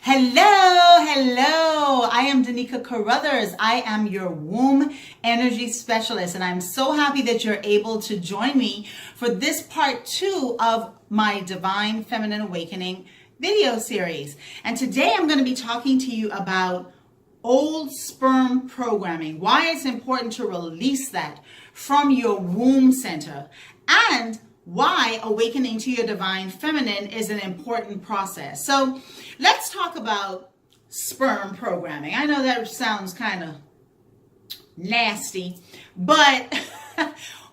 Hello. I am Danica Carruthers. I am your womb energy specialist, and I'm so happy that you're able to join me for this part 2 of my Divine Feminine Awakening video series. And today I'm going to be talking to you about old sperm programming, why it's important to release that from your womb center, and why awakening to your divine feminine is an important process. So let's talk about sperm programming. I know that sounds kind of nasty, but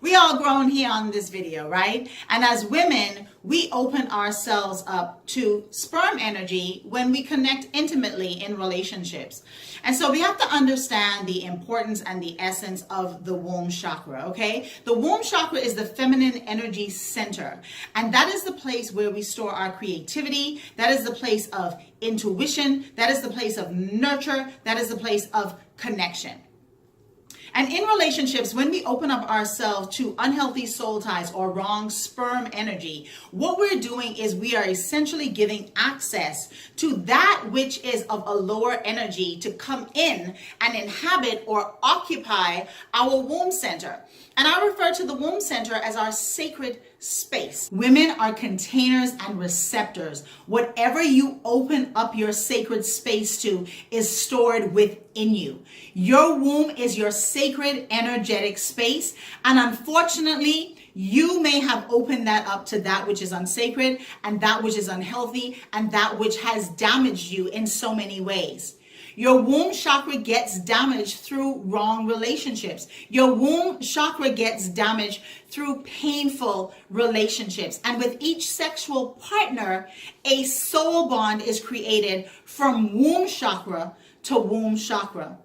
we all grown here on this video, right? And as women, we open ourselves up to sperm energy when we connect intimately in relationships. And so we have to understand the importance and the essence of the womb chakra, okay? The womb chakra is the feminine energy center. And that is the place where we store our creativity. That is the place of intuition. That is the place of nurture. That is the place of connection. And in relationships, when we open up ourselves to unhealthy soul ties or wrong sperm energy, what we're doing is we are essentially giving access to that which is of a lower energy to come in and inhabit or occupy our womb center. And I refer to the womb center as our sacred space. Women are containers and receptors. Whatever you open up your sacred space to is stored within you. Your womb is your sacred energetic space. And unfortunately, you may have opened that up to that which is unsacred and that which is unhealthy and that which has damaged you in so many ways. Your womb chakra gets damaged through wrong relationships. Your womb chakra gets damaged through painful relationships. And with each sexual partner, a soul bond is created from womb chakra to womb chakra.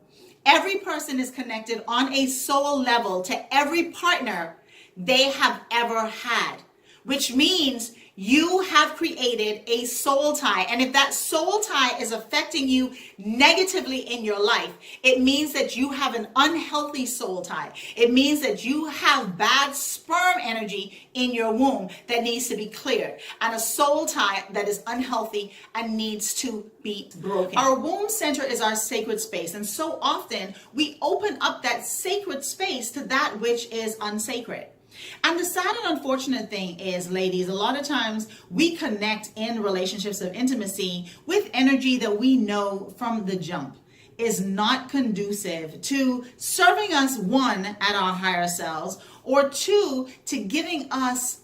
Every person is connected on a soul level to every partner they have ever had, which means you have created a soul tie. And if that soul tie is affecting you negatively in your life, it means that you have an unhealthy soul tie. It means that you have bad sperm energy in your womb that needs to be cleared, and a soul tie that is unhealthy and needs to be broken. Our womb center is our sacred space, and so often we open up that sacred space to that which is unsacred. And the sad and unfortunate thing is, ladies, a lot of times we connect in relationships of intimacy with energy that we know from the jump is not conducive to serving us, one, at our higher selves, or two, to giving us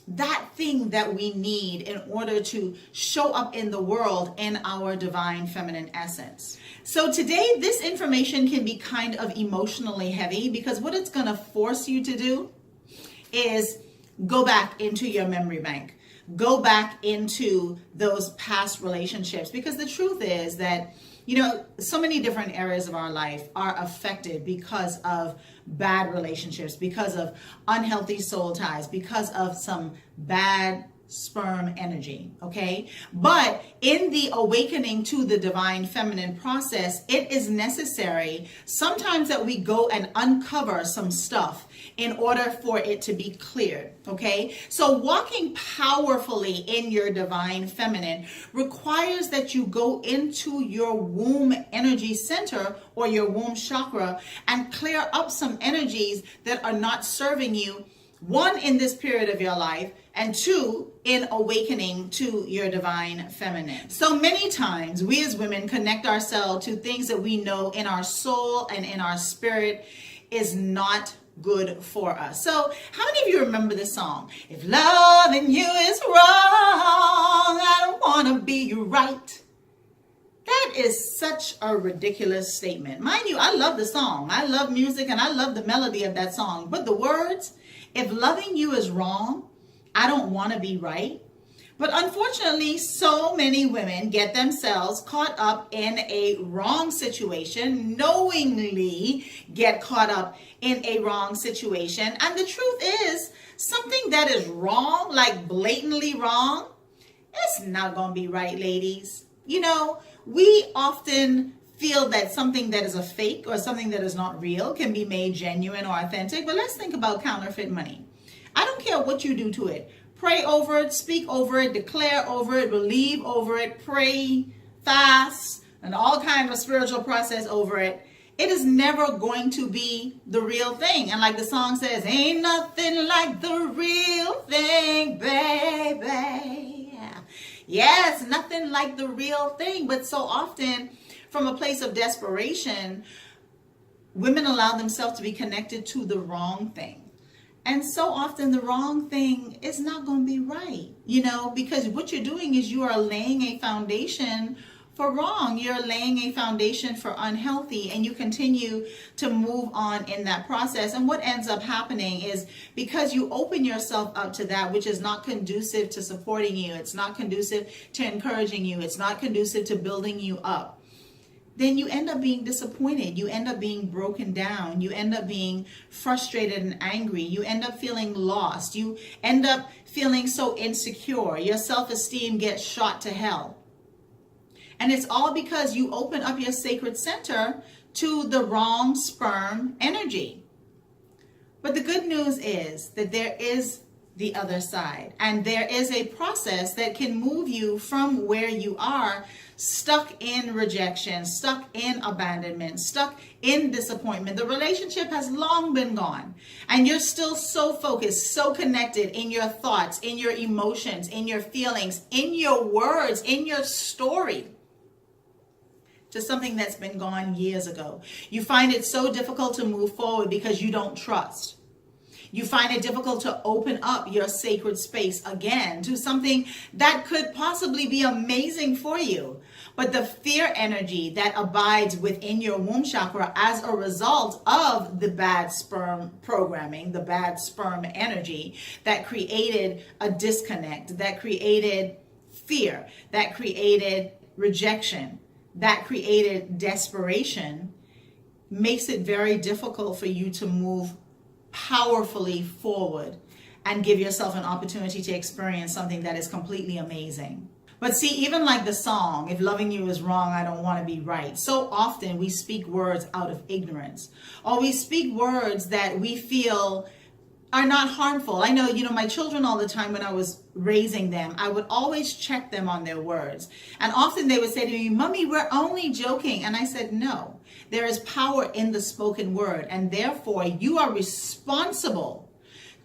that thing that we need in order to show up in the world in our divine feminine essence. So today, this information can be kind of emotionally heavy because what it's going to force you to do is go back into your memory bank. Go back into those past relationships, because the truth is that, so many different areas of our life are affected because of bad relationships, because of unhealthy soul ties, because of some bad sperm energy, okay? But in the awakening to the divine feminine process, it is necessary sometimes that we go and uncover some stuff in order for it to be cleared, okay? So walking powerfully in your divine feminine requires that you go into your womb energy center or your womb chakra and clear up some energies that are not serving you, one, in this period of your life, and two, in awakening to your divine feminine. So many times we as women connect ourselves to things that we know in our soul and in our spirit is not good for us. So how many of you remember this song? If loving you is wrong, I don't want to be right. That is such a ridiculous statement. Mind you, I love the song. I love music and I love the melody of that song. But the words, if loving you is wrong, I don't want to be right. But unfortunately, so many women get themselves caught up in a wrong situation, knowingly get caught up in a wrong situation. And the truth is, something that is wrong, like blatantly wrong, it's not going to be right, ladies. We often feel that something that is a fake or something that is not real can be made genuine or authentic. But let's think about counterfeit money. I don't care what you do to it. Pray over it, speak over it, declare over it, believe over it, pray fast, and all kinds of spiritual process over it, it is never going to be the real thing. And like the song says, ain't nothing like the real thing, baby. Yes, nothing like the real thing. But so often, from a place of desperation, women allow themselves to be connected to the wrong thing. And so often the wrong thing is not going to be right, because what you're doing is you are laying a foundation for wrong. You're laying a foundation for unhealthy, and you continue to move on in that process. And what ends up happening is, because you open yourself up to that which is not conducive to supporting you, it's not conducive to encouraging you, it's not conducive to building you up, then you end up being disappointed. You end up being broken down. You end up being frustrated and angry. You end up feeling lost. You end up feeling so insecure. Your self-esteem gets shot to hell. And it's all because you open up your sacred center to the wrong sperm energy. But the good news is that there is the other side, and there is a process that can move you from where you are, stuck in rejection, stuck in abandonment, stuck in disappointment. The relationship has long been gone, and you're still so focused, so connected in your thoughts, in your emotions, in your feelings, in your words, in your story, to something that's been gone years ago. You find it so difficult to move forward because you don't trust. You find it difficult to open up your sacred space again to something that could possibly be amazing for you. But the fear energy that abides within your womb chakra as a result of the bad sperm programming, the bad sperm energy that created a disconnect, that created fear, that created rejection, that created desperation, makes it very difficult for you to move powerfully forward and give yourself an opportunity to experience something that is completely amazing. But see, even like the song, if loving you is wrong, I don't want to be right. So often we speak words out of ignorance, or we speak words that we feel are not harmful. I know, my children all the time, when I was raising them, I would always check them on their words. And often they would say to me, Mommy, we're only joking. And I said, no, there is power in the spoken word. And therefore you are responsible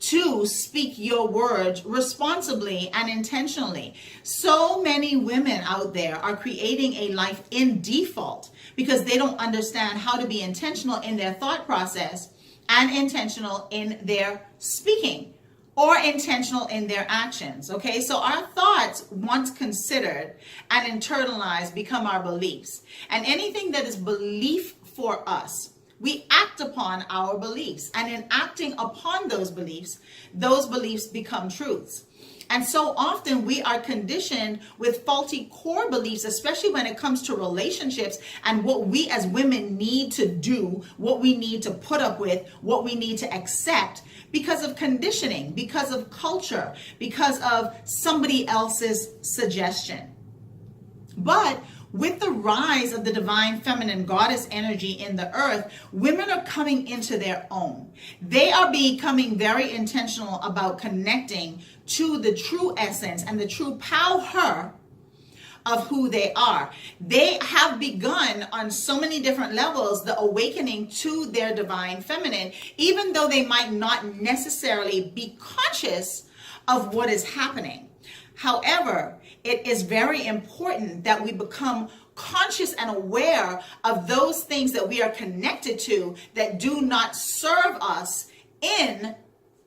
to speak your words responsibly and intentionally. So many women out there are creating a life in default because they don't understand how to be intentional in their thought process and intentional in their speaking, or intentional in their actions. Okay, so our thoughts, once considered and internalized, become our beliefs. And anything that is belief for us, we act upon our beliefs. And in acting upon those beliefs become truths. And so often we are conditioned with faulty core beliefs, especially when it comes to relationships and what we as women need to do, what we need to put up with, what we need to accept, because of conditioning, because of culture, because of somebody else's suggestion. But with the rise of the divine feminine goddess energy in the earth, women are coming into their own. They are becoming very intentional about connecting to the true essence and the true power of who they are. They have begun on so many different levels the awakening to their divine feminine, even though they might not necessarily be conscious of what is happening. However, it is very important that we become conscious and aware of those things that we are connected to that do not serve us in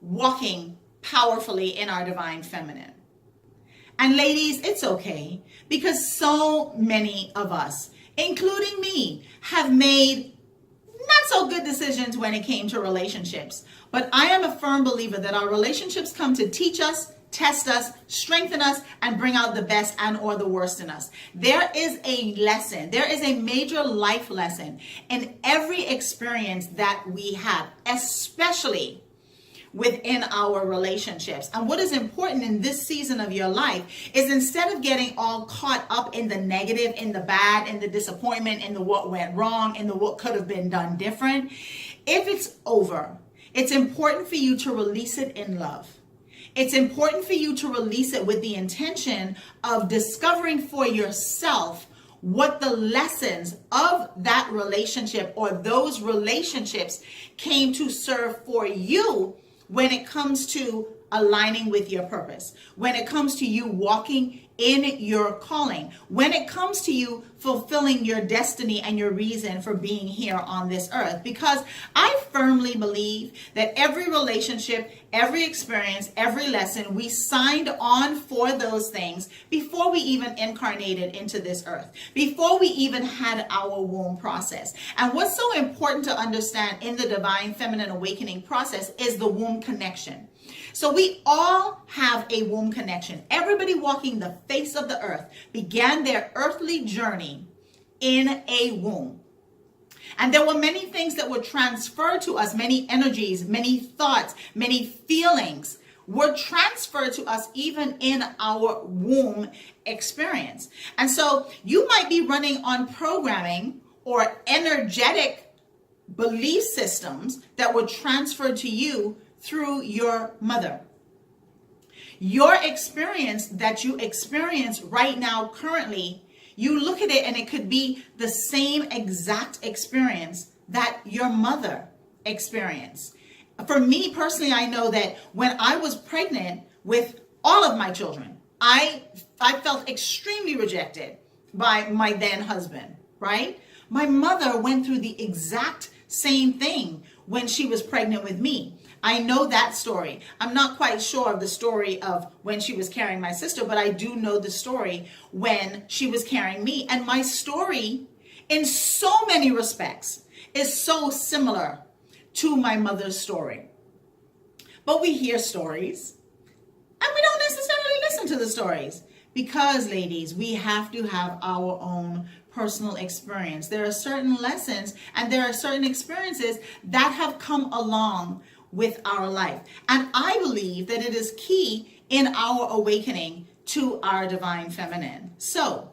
walking powerfully in our divine feminine. And ladies, it's okay, because so many of us, including me, have made not so good decisions when it came to relationships. But I am a firm believer that our relationships come to teach us, test us, strengthen us, and bring out the best and or the worst in us. There is a lesson. There is a major life lesson in every experience that we have, especially within our relationships. And what is important in this season of your life is, instead of getting all caught up in the negative, in the bad, in the disappointment, in the what went wrong, in the what could have been done different, if it's over, it's important for you to release it in love. It's important for you to release it with the intention of discovering for yourself what the lessons of that relationship or those relationships came to serve for you when it comes to aligning with your purpose, when it comes to you walking in your calling, when it comes to you fulfilling your destiny and your reason for being here on this earth. Because I firmly believe that every relationship, every experience, every lesson, we signed on for those things before we even incarnated into this earth, before we even had our womb process. And what's so important to understand in the divine feminine awakening process is the womb connection. So we all have a womb connection. Everybody walking the face of the earth began their earthly journey in a womb. And there were many things that were transferred to us, many energies, many thoughts, many feelings were transferred to us even in our womb experience. And so you might be running on programming or energetic belief systems that were transferred to you through your mother. Your experience that you experience right now currently, you look at it and it could be the same exact experience that your mother experienced. For me personally, I know that when I was pregnant with all of my children, I felt extremely rejected by my then husband, right? My mother went through the exact same thing when she was pregnant with me. I know that story. I'm not quite sure of the story of when she was carrying my sister, but I do know the story when she was carrying me. And my story, in so many respects, is so similar to my mother's story. But we hear stories, and we don't necessarily listen to the stories. Because, ladies, we have to have our own personal experience. There are certain lessons and there are certain experiences that have come along with our life. And I believe that it is key in our awakening to our divine feminine. So,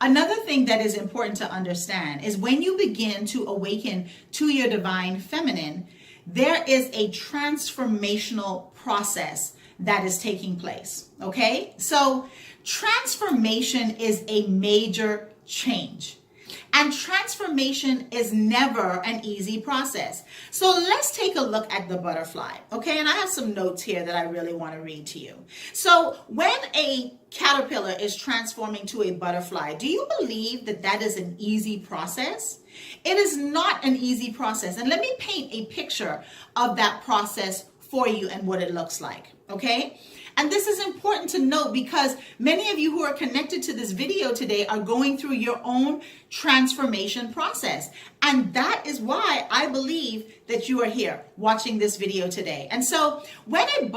another thing that is important to understand is when you begin to awaken to your divine feminine, there is a transformational process that is taking place. Okay? So, transformation is a major change. And transformation is never an easy process. So let's take a look at the butterfly, okay? And I have some notes here that I really want to read to you. So when a caterpillar is transforming to a butterfly, do you believe that that is an easy process? It is not an easy process. And let me paint a picture of that process for you and what it looks like, okay? And this is important to note because many of you who are connected to this video today are going through your own transformation process. And that is why I believe that you are here watching this video today. And so when a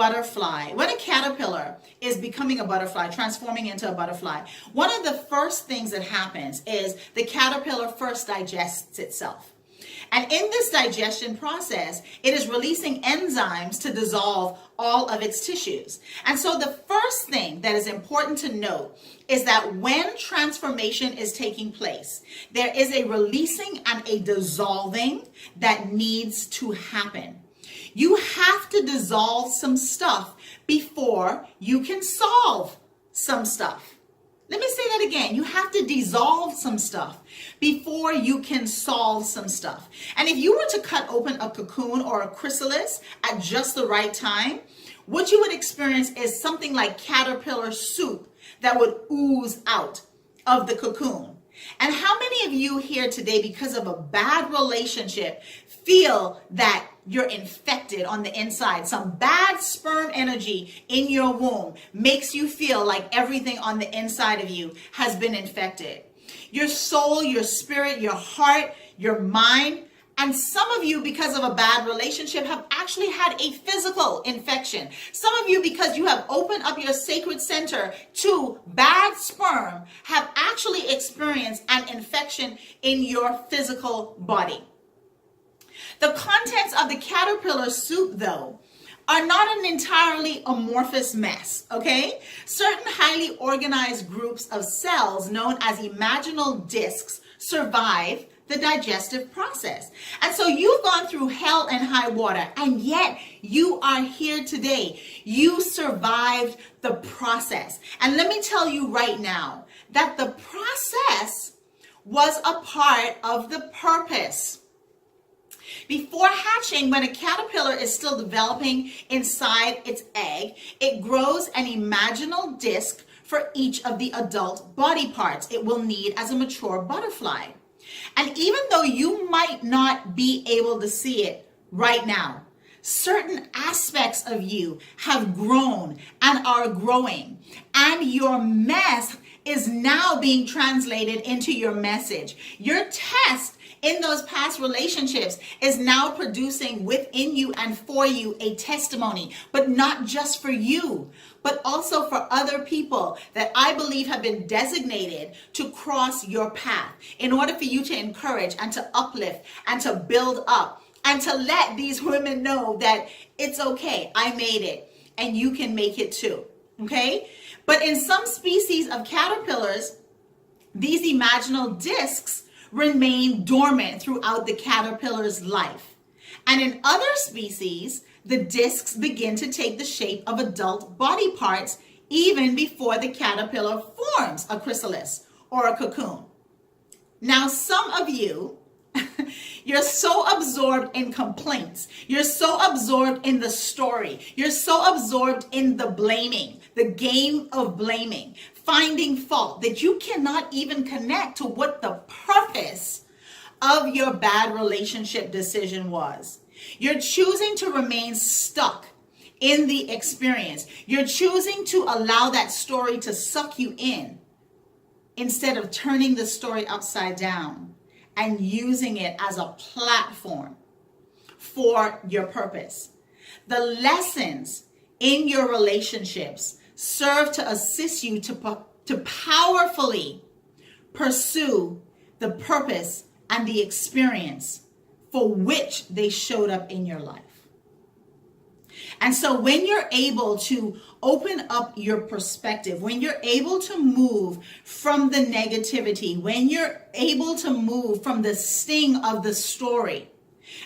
caterpillar is becoming a butterfly, transforming into a butterfly, one of the first things that happens is the caterpillar first digests itself. And in this digestion process, it is releasing enzymes to dissolve all of its tissues. And so the first thing that is important to note is that when transformation is taking place, there is a releasing and a dissolving that needs to happen. You have to dissolve some stuff before you can solve some stuff. Let me say that again. You have to dissolve some stuff before you can solve some stuff. And if you were to cut open a cocoon or a chrysalis at just the right time, what you would experience is something like caterpillar soup that would ooze out of the cocoon. And how many of you here today, because of a bad relationship, feel that you're infected on the inside? Some bad sperm energy in your womb makes you feel like everything on the inside of you has been infected. Your soul, your spirit, your heart, your mind, and some of you, because of a bad relationship, have actually had a physical infection. Some of you, because you have opened up your sacred center to bad sperm, have actually experienced an infection in your physical body. The contents of the caterpillar soup, though, are not an entirely amorphous mess, okay? Certain highly organized groups of cells known as imaginal discs survive the digestive process. And so you've gone through hell and high water, and yet you are here today. You survived the process. And let me tell you right now that the process was a part of the purpose. Before hatching, when a caterpillar is still developing inside its egg, it grows an imaginal disc for each of the adult body parts it will need as a mature butterfly. And even though you might not be able to see it right now, certain aspects of you have grown and are growing, and your mess is now being translated into your message. Your test in those past relationships is now producing within you and for you a testimony, but not just for you, but also for other people that I believe have been designated to cross your path in order for you to encourage and to uplift and to build up and to let these women know that it's okay, I made it, and you can make it too, okay? But in some species of caterpillars, these imaginal discs remain dormant throughout the caterpillar's life. And in other species, the discs begin to take the shape of adult body parts even before the caterpillar forms a chrysalis or a cocoon. Now, some of you, you're so absorbed in complaints. You're so absorbed in the story. You're so absorbed in the blaming, the game of blaming, finding fault, that you cannot even connect to what the purpose of your bad relationship decision was. You're choosing to remain stuck in the experience. You're choosing to allow that story to suck you in instead of turning the story upside down and using it as a platform for your purpose. The lessons in your relationships serve to assist you to powerfully pursue the purpose and the experience for which they showed up in your life. And so when you're able to open up your perspective, when you're able to move from the negativity, when you're able to move from the sting of the story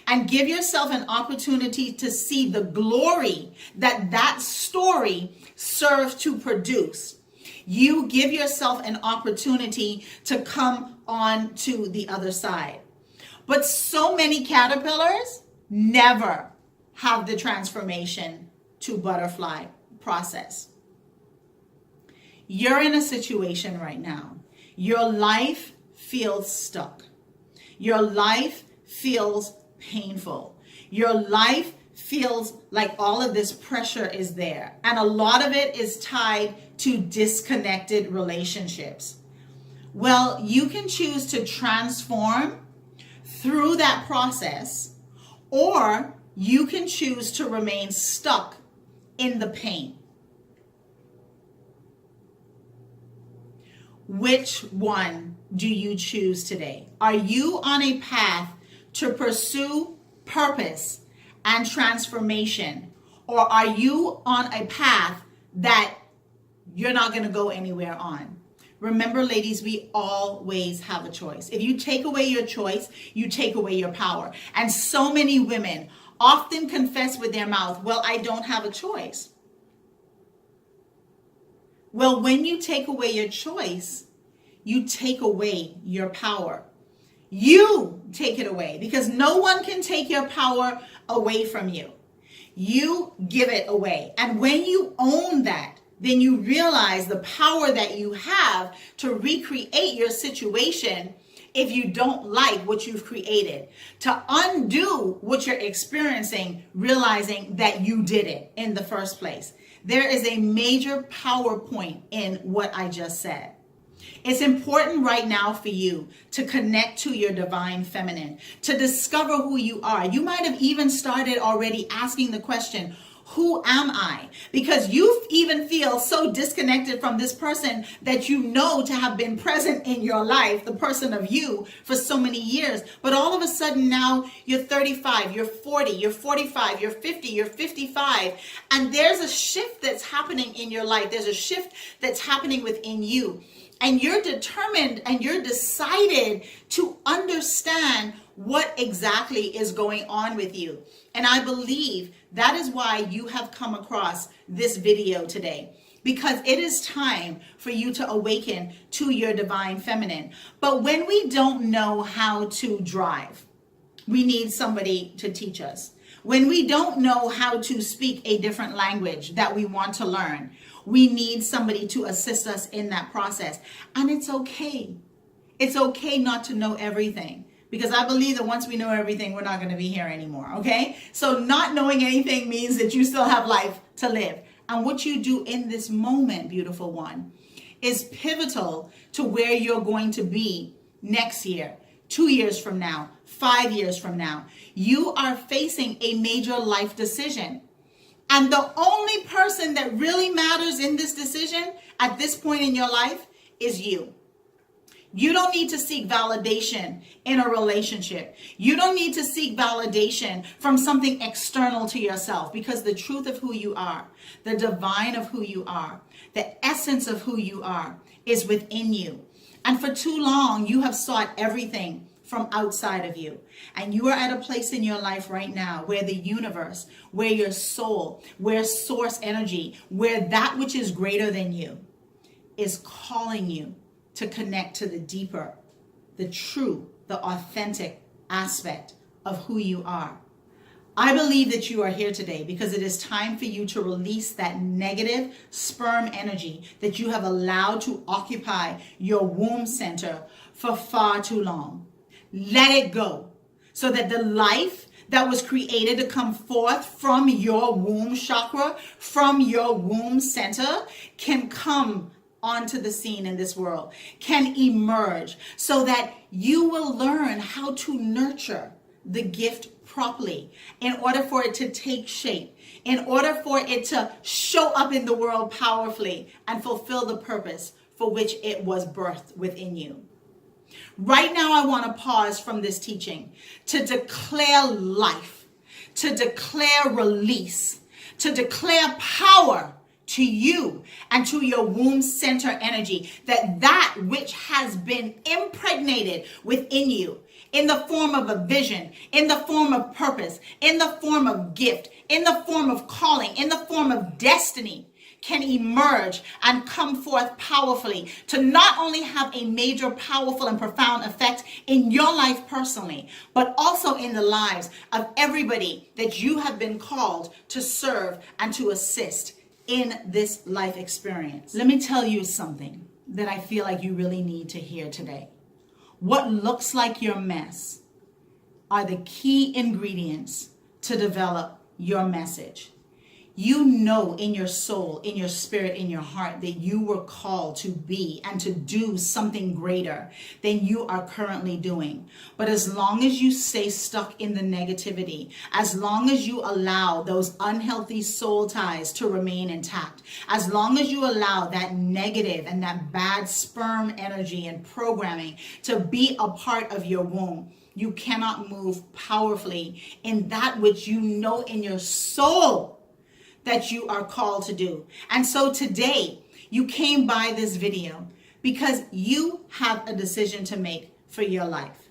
and give yourself an opportunity to see the glory that that story serves to produce, you give yourself an opportunity to come on to the other side. But so many caterpillars never have the transformation to butterfly process. You're in a situation right now. Your life feels stuck. Your life feels painful. Your life feels like all of this pressure is there. And a lot of it is tied to disconnected relationships. Well, you can choose to transform through that process, or you can choose to remain stuck in the pain. Which one do you choose today? Are you on a path to pursue purpose and transformation? Or are you on a path that you're not going to go anywhere on? Remember, ladies, we always have a choice. If you take away your choice, you take away your power. And so many women often confess with their mouth, well, I don't have a choice. Well, when you take away your choice, you take away your power. You take it away because no one can take your power away from you. You give it away. And when you own that, then you realize the power that you have to recreate your situation if you don't like what you've created, to undo what you're experiencing, realizing that you did it in the first place. There is a major power point in what I just said. It's important right now for you to connect to your divine feminine, to discover who you are. You might have even started already asking the question, who am I? Because you even feel so disconnected from this person that you know to have been present in your life, the person of you, for so many years. But all of a sudden now you're 35, you're 40, you're 45, you're 50, you're 55. And there's a shift that's happening in your life. There's a shift that's happening within you. And you're determined and you're decided to understand what exactly is going on with you. And I believe that is why you have come across this video today. because it is time for you to awaken to your divine feminine. But when we don't know how to drive, we need somebody to teach us. When we don't know how to speak a different language that we want to learn, we need somebody to assist us in that process. And it's okay. It's okay not to know everything, because I believe that once we know everything, we're not going to be here anymore, okay? So not knowing anything means that you still have life to live. And what you do in this moment, beautiful one, is pivotal to where you're going to be next year, 2 years from now, 5 years from now. You are facing a major life decision. And the only person that really matters in this decision at this point in your life is you. You don't need to seek validation in a relationship. You don't need to seek validation from something external to yourself, because the truth of who you are, the divine of who you are, the essence of who you are is within you. And for too long, you have sought everything from outside of you. And you are at a place in your life right now where the universe, where your soul, where source energy, where that which is greater than you is calling you to connect to the deeper, the true, the authentic aspect of who you are. I believe that you are here today because it is time for you to release that negative sperm energy that you have allowed to occupy your womb center for far too long. Let it go so that the life that was created to come forth from your womb chakra, from your womb center, can come onto the scene in this world, can emerge, so that you will learn how to nurture the gift properly in order for it to take shape, in order for it to show up in the world powerfully and fulfill the purpose for which it was birthed within you. Right now, I want to pause from this teaching to declare life, to declare release, to declare power to you and to your womb center energy, that which has been impregnated within you in the form of a vision, in the form of purpose, in the form of gift, in the form of calling, in the form of destiny, can emerge and come forth powerfully to not only have a major, powerful, and profound effect in your life personally, but also in the lives of everybody that you have been called to serve and to assist in this life experience. Let me tell you something that I feel like you really need to hear today. What looks like your mess are the key ingredients to develop your message. You know in your soul, in your spirit, in your heart that you were called to be and to do something greater than you are currently doing. But as long as you stay stuck in the negativity, as long as you allow those unhealthy soul ties to remain intact, as long as you allow that negative and that bad sperm energy and programming to be a part of your womb, you cannot move powerfully in that which you know in your soul that you are called to do. And so today you came by this video because you have a decision to make for your life.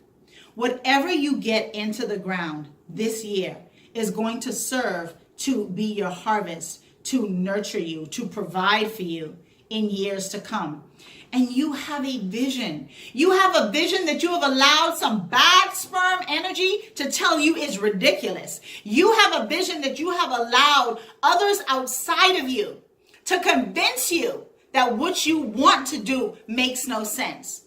Whatever you get into the ground this year is going to serve to be your harvest, to nurture you, to provide for you in years to come. And you have a vision. You have a vision that you have allowed some bad sperm energy to tell you is ridiculous. You have a vision that you have allowed others outside of you to convince you that what you want to do makes no sense.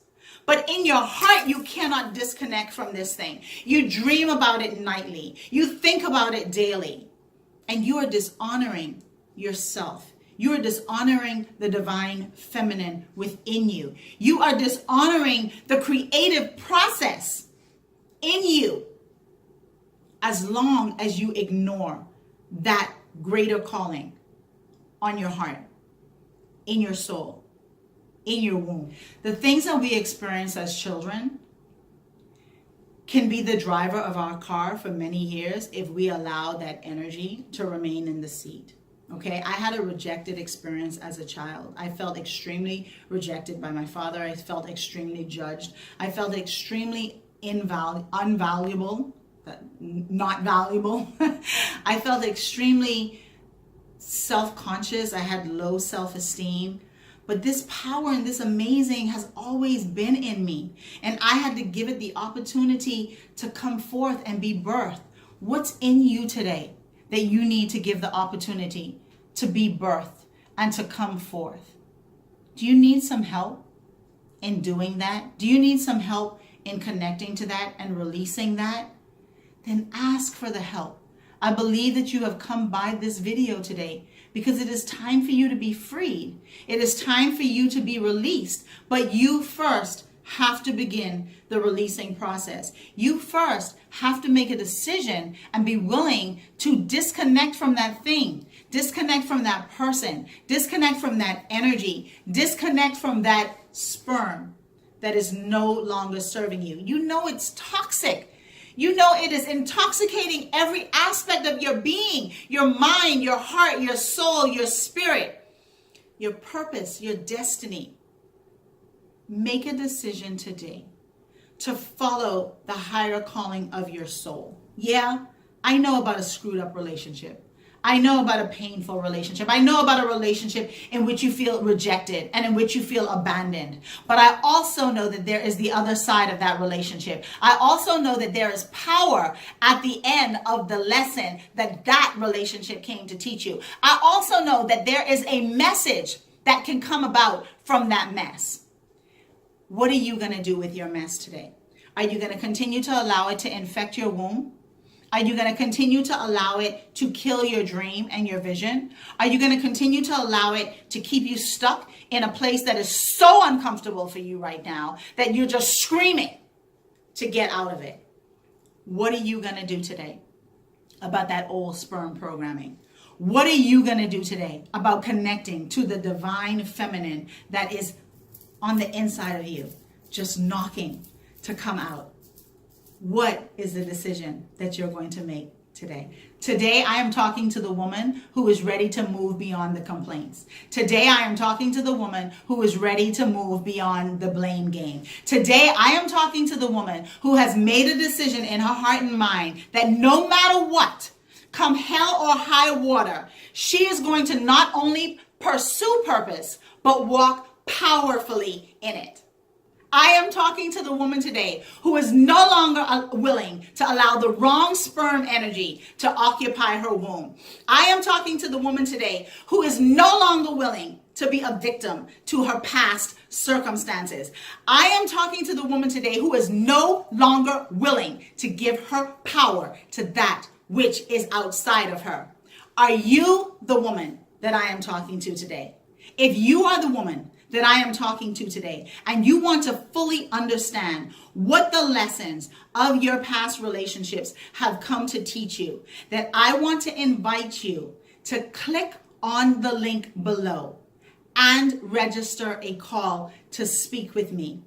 But in your heart, you cannot disconnect from this thing. You dream about it nightly. You think about it daily. And you are dishonoring yourself. You are dishonoring the divine feminine within you. You are dishonoring the creative process in you as long as you ignore that greater calling on your heart, in your soul, in your womb. The things that we experience as children can be the driver of our car for many years if we allow that energy to remain in the seat. Okay, I had a rejected experience as a child. I felt extremely rejected by my father. I felt extremely judged. I felt extremely unvaluable, not valuable. I felt extremely self-conscious. I had low self-esteem. But this power and this amazing has always been in me. And I had to give it the opportunity to come forth and be birthed. What's in you today that you need to give the opportunity to be birthed and to come forth? Do you need some help in doing that? Do you need some help in connecting to that and releasing that? Then ask for the help. I believe that you have come by this video today because it is time for you to be freed. It is time for you to be released. But you first have to begin the releasing process. You first have to make a decision and be willing to disconnect from that thing, disconnect from that person, disconnect from that energy, disconnect from that sperm that is no longer serving you. You know it's toxic. You know it is intoxicating every aspect of your being, your mind, your heart, your soul, your spirit, your purpose, your destiny. Make a decision today to follow the higher calling of your soul. Yeah, I know about a screwed up relationship. I know about a painful relationship. I know about a relationship in which you feel rejected and in which you feel abandoned. But I also know that there is the other side of that relationship. I also know that there is power at the end of the lesson that that relationship came to teach you. I also know that there is a message that can come about from that mess. What are you going to do with your mess today? Are you going to continue to allow it to infect your womb? Are you going to continue to allow it to kill your dream and your vision? Are you going to continue to allow it to keep you stuck in a place that is so uncomfortable for you right now that you're just screaming to get out of it? What are you going to do today about that old sperm programming? What are you going to do today about connecting to the divine feminine that is on the inside of you, just knocking to come out? What is the decision that you're going to make today? Today, I am talking to the woman who is ready to move beyond the complaints. Today, I am talking to the woman who is ready to move beyond the blame game. Today, I am talking to the woman who has made a decision in her heart and mind that no matter what, come hell or high water, she is going to not only pursue purpose, but walk powerfully in it. I am talking to the woman today who is no longer willing to allow the wrong sperm energy to occupy her womb. I am talking to the woman today who is no longer willing to be a victim to her past circumstances. I am talking to the woman today who is no longer willing to give her power to that which is outside of her. Are you the woman that I am talking to today? If you are the woman that I am talking to today, and you want to fully understand what the lessons of your past relationships have come to teach you, that I want to invite you to click on the link below and register a call to speak with me.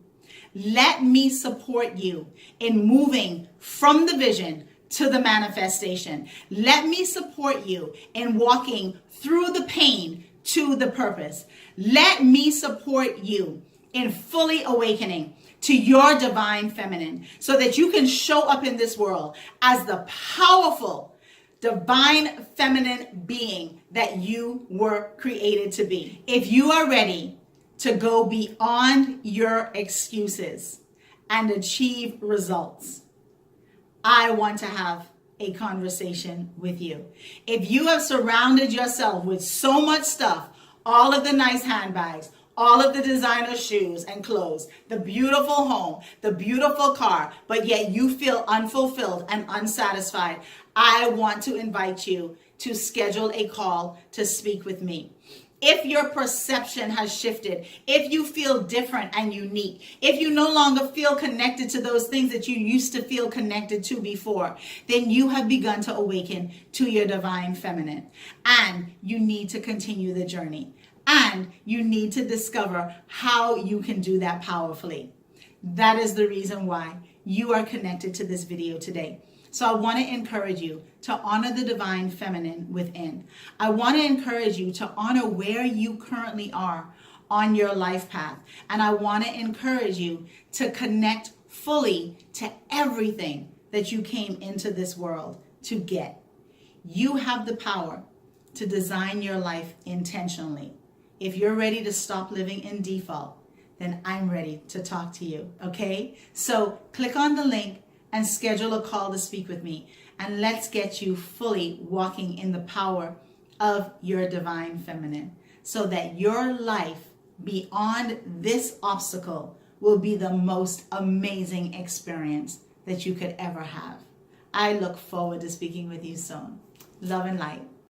Let me support you in moving from the vision to the manifestation. Let me support you in walking through the pain to the purpose. Let me support you in fully awakening to your divine feminine so that you can show up in this world as the powerful divine feminine being that you were created to be. If you are ready to go beyond your excuses and achieve results, I want to have a conversation with you. If you have surrounded yourself with so much stuff, all of the nice handbags, all of the designer shoes and clothes, the beautiful home, the beautiful car, but yet you feel unfulfilled and unsatisfied, I want to invite you to schedule a call to speak with me. If your perception has shifted, if you feel different and unique, if you no longer feel connected to those things that you used to feel connected to before, then you have begun to awaken to your divine feminine. And you need to continue the journey. And you need to discover how you can do that powerfully. That is the reason why you are connected to this video today. So I want to encourage you to honor the divine feminine within. I want to encourage you to honor where you currently are on your life path. And I want to encourage you to connect fully to everything that you came into this world to get. You have the power to design your life intentionally. If you're ready to stop living in default, then I'm ready to talk to you, okay? So click on the link and schedule a call to speak with me, and let's get you fully walking in the power of your divine feminine so that your life beyond this obstacle will be the most amazing experience that you could ever have. I look forward to speaking with you soon. Love and light.